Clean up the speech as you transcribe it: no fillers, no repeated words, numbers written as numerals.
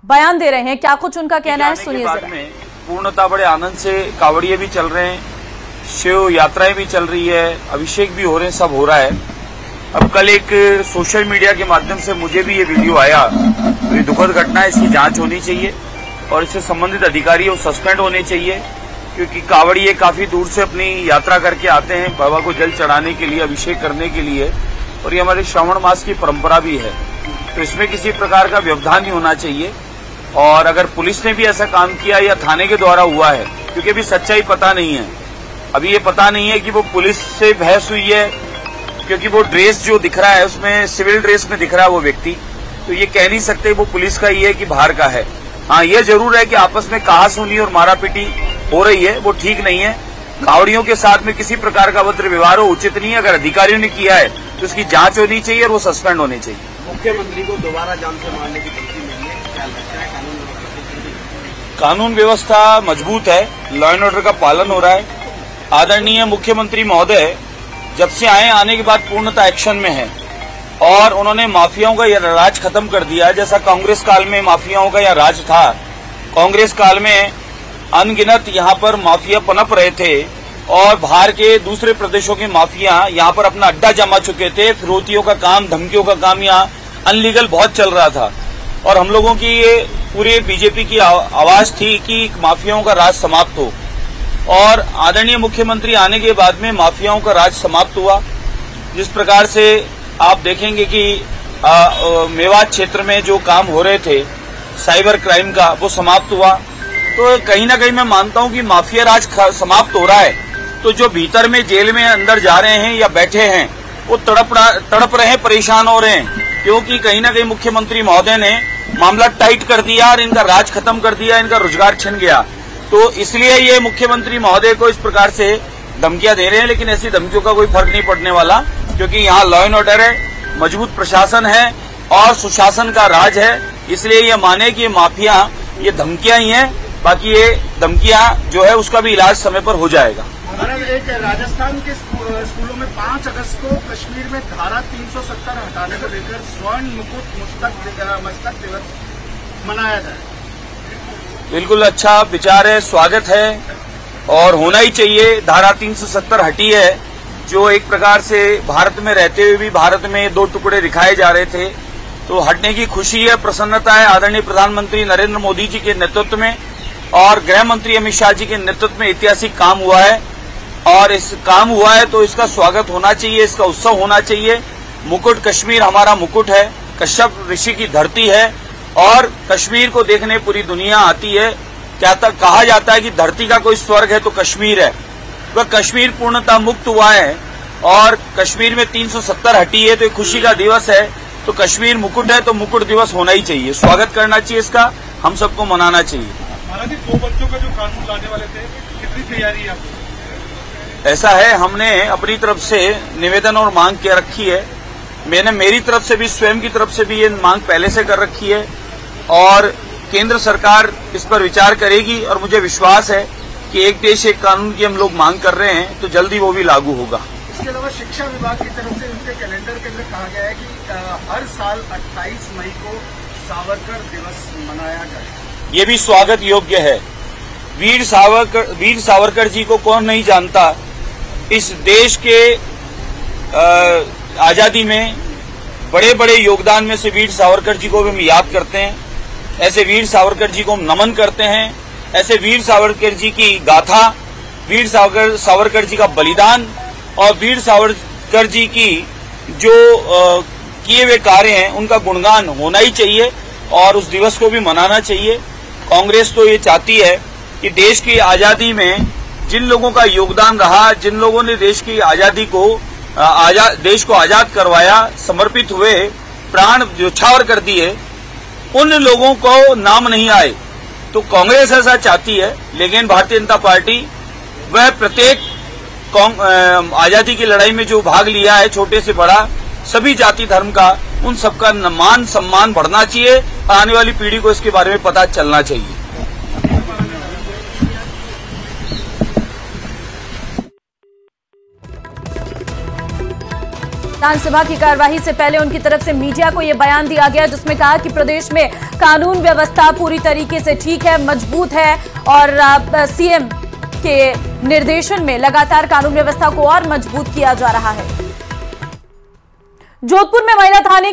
बयान दे रहे हैं, क्या कुछ उनका कहना है, सुनिए जरा। पूर्णतः बड़े आनंद से कांवड़िये भी चल रहे हैं, शिव यात्राएं भी चल रही है, अभिषेक भी हो रहे हैं, सब हो रहा है। अब कल एक सोशल मीडिया के माध्यम से मुझे भी ये वीडियो आया, तो ये दुखद घटना है, इसकी जांच होनी चाहिए और इससे संबंधित अधिकारी वो सस्पेंड होने चाहिए, क्योंकि कांवड़िये काफी दूर से अपनी यात्रा करके आते हैं बाबा को जल चढ़ाने के लिए, अभिषेक करने के लिए, और ये हमारे श्रावण मास की परंपरा भी है। तो इसमें किसी प्रकार का व्यवधान नहीं होना चाहिए। और अगर पुलिस ने भी ऐसा काम किया या थाने के द्वारा हुआ है, क्योंकि अभी सच्चाई पता नहीं है, अभी ये पता नहीं है कि वो पुलिस से बहस हुई है, क्योंकि वो ड्रेस जो दिख रहा है उसमें सिविल ड्रेस में दिख रहा है वो व्यक्ति, तो ये कह नहीं सकते वो पुलिस का ही है कि बाहर का है। हाँ, ये जरूर है कि आपस में कहासुनी और मारापीटी हो रही है, वो ठीक नहीं है। कांवड़ियों के साथ में किसी प्रकार का अभद्र व्यवहार हो उचित नहीं है। अगर अधिकारियों ने किया है तो उसकी जांच होनी चाहिए और वो सस्पेंड होने चाहिए। मुख्यमंत्री को दोबारा जान से मारने की धमकी मिली है, क्या लगता है कानून व्यवस्था मजबूत है, लॉ एंड ऑर्डर का पालन हो रहा है। आदरणीय मुख्यमंत्री महोदय जब से आने के बाद पूर्णतः एक्शन में है और उन्होंने माफियाओं का यह राज खत्म कर दिया। जैसा कांग्रेस काल में माफियाओं का यह राज था, कांग्रेस काल में अनगिनत यहाँ पर माफिया पनप रहे थे और बाहर के दूसरे प्रदेशों के माफिया यहाँ पर अपना अड्डा जमा चुके थे। फिरौतियों का काम, धमकियों का काम यहाँ अनलीगल बहुत चल रहा था और हम लोगों की ये पूरे बीजेपी की आवाज थी कि माफियाओं का राज समाप्त हो। और आदरणीय मुख्यमंत्री आने के बाद में माफियाओं का राज समाप्त हुआ। जिस प्रकार से आप देखेंगे कि मेवात क्षेत्र में जो काम हो रहे थे साइबर क्राइम का, वो समाप्त हुआ। तो कहीं ना कहीं मैं मानता हूं कि माफिया राज समाप्त हो रहा है। तो जो भीतर में जेल में अंदर जा रहे हैं या बैठे हैं वो तड़प रहे हैं, परेशान हो रहे हैं, क्योंकि कहीं ना कहीं मुख्यमंत्री महोदय ने मामला टाइट कर दिया और इनका राज खत्म कर दिया, इनका रोजगार छिन गया। तो इसलिए ये मुख्यमंत्री महोदय को इस प्रकार से धमकियां दे रहे हैं, लेकिन ऐसी धमकियों का कोई फर्क नहीं पड़ने वाला, क्योंकि यहाँ लॉ एंड ऑर्डर है, मजबूत प्रशासन है और सुशासन का राज है। इसलिए ये माने कि माफिया ये धमकियां ही हैं, बाकी ये धमकियां जो है उसका भी इलाज समय पर हो जाएगा। एक राजस्थान के स्कूलों में 5 अगस्त को कश्मीर में धारा 370 हटाने को लेकर स्वर्ण मुकुट मस्तक दिवस मनाया जाए। बिल्कुल अच्छा विचार है, स्वागत है और होना ही चाहिए। धारा 370 हटी है, जो एक प्रकार से भारत में रहते हुए भी भारत में 2 टुकड़े दिखाए जा रहे थे, तो हटने की खुशी है, प्रसन्नता है। आदरणीय प्रधानमंत्री नरेंद्र मोदी जी के नेतृत्व में और गृह मंत्री अमित शाह जी के नेतृत्व में ऐतिहासिक काम हुआ है और इस काम हुआ है तो इसका स्वागत होना चाहिए, इसका उत्सव होना चाहिए। मुकुट, कश्मीर हमारा मुकुट है, कश्यप ऋषि की धरती है और कश्मीर को देखने पूरी दुनिया आती है। क्या तक कहा जाता है कि धरती का कोई स्वर्ग है तो कश्मीर है। वह कश्मीर पूर्णतः मुक्त हुआ है और कश्मीर में 370 हटी है, तो एक खुशी का दिवस है। तो कश्मीर मुकुट है तो मुकुट दिवस होना ही चाहिए, स्वागत करना चाहिए, इसका हम सबको मनाना चाहिए। महाराज, 2 बच्चों का जो कानून लाने वाले थे, कितनी तैयारी है? ऐसा है, हमने अपनी तरफ से निवेदन और मांग कर रखी है। मैंने मेरी तरफ से भी, स्वयं की तरफ से भी ये मांग पहले से कर रखी है और केंद्र सरकार इस पर विचार करेगी और मुझे विश्वास है कि एक देश एक कानून की हम लोग मांग कर रहे हैं तो जल्दी वो भी लागू होगा। इसके अलावा शिक्षा विभाग की तरफ से उनके कैलेंडर के अंदर कहा गया है कि हर साल 28 मई को सावरकर दिवस मनाया जाए। ये भी स्वागत योग्य है। वीर सावरकर जी को कौन नहीं जानता। इस देश के आजादी में बड़े बड़े योगदान में से वीर सावरकर जी को भी हम याद करते हैं। ऐसे वीर सावरकर जी को हम नमन करते हैं। ऐसे वीर सावरकर जी की गाथा, वीर सावरकर जी का बलिदान और वीर सावरकर जी की जो किए हुए कार्य हैं उनका गुणगान होना ही चाहिए और उस दिवस को भी मनाना चाहिए। कांग्रेस तो ये चाहती है कि देश की आजादी में जिन लोगों का योगदान रहा, जिन लोगों ने देश की आजादी को देश को आजाद करवाया, समर्पित हुए, प्राण न्यौछावर कर दिए, उन लोगों को नाम नहीं आए। तो कांग्रेस ऐसा चाहती है, लेकिन भारतीय जनता पार्टी वह प्रत्येक आजादी की लड़ाई में जो भाग लिया है, छोटे से बड़ा सभी जाति धर्म का, उन सबका मान सम्मान बढ़ना चाहिए और आने वाली पीढ़ी को इसके बारे में पता चलना चाहिए। विधानसभा की कार्यवाही से पहले उनकी तरफ से मीडिया को यह बयान दिया गया जिसमें कहा कि प्रदेश में कानून व्यवस्था पूरी तरीके से ठीक है, मजबूत है और सीएम के निर्देशन में लगातार कानून व्यवस्था को और मजबूत किया जा रहा है। जोधपुर में महिला थाने